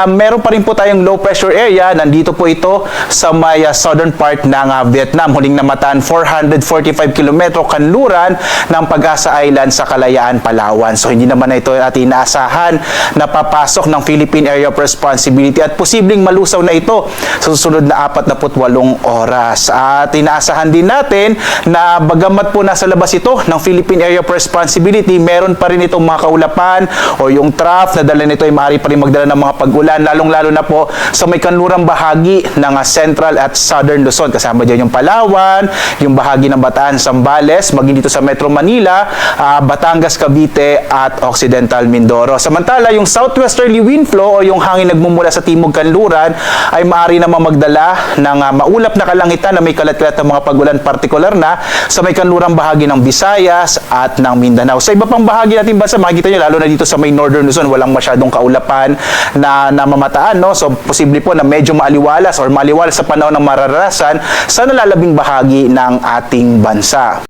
meron pa rin po tayong low pressure area. Nandito po ito sa may southern part ng Vietnam. Huling namataan 445 kilometro kanluran ng Pag-asa Island sa Kalayaan, Palawan. So hindi naman na ito ating inaasahan na papasok ng Philippine Area of Responsibility at posibleng malusaw na ito sa susunod na 48 oras. At inaasahan din natin na bagamat po nasa labas ito ng Philippine Area of Responsibility, meron pa rin itong mga kaulapan o yung trough na dala nito ay maaari pa rin magdala ng mga pag-ulan, lalong-lalo na po sa may kanlurang bahagi ng Central at Southern Luzon. Kasama dyan yung Palawan, yung bahagi ng Bataan, Zambales, maging dito sa Metro Manila, Batangas, Cavite at Occidental Mindoro. Samantala, yung southwesterly wind flow o yung hangin nagmumula sa timog kanluran ay maaari namang magdala ng maulap na kalangitan na may kalat-kalat ng mga pag-ulan, partikular na sa may kanlurang bahagi ng Visayas at ng Mindanao. Sa iba pang bahagi natin bansa, makikita nyo, lalo na dito sa may Northern Luzon, walang masyadong kaulapan na namamataan, no? So, posible po na medyo maaliwalas or maliwalas sa panahon ng mararanasan sa nalalabing bahagi ng ating bansa.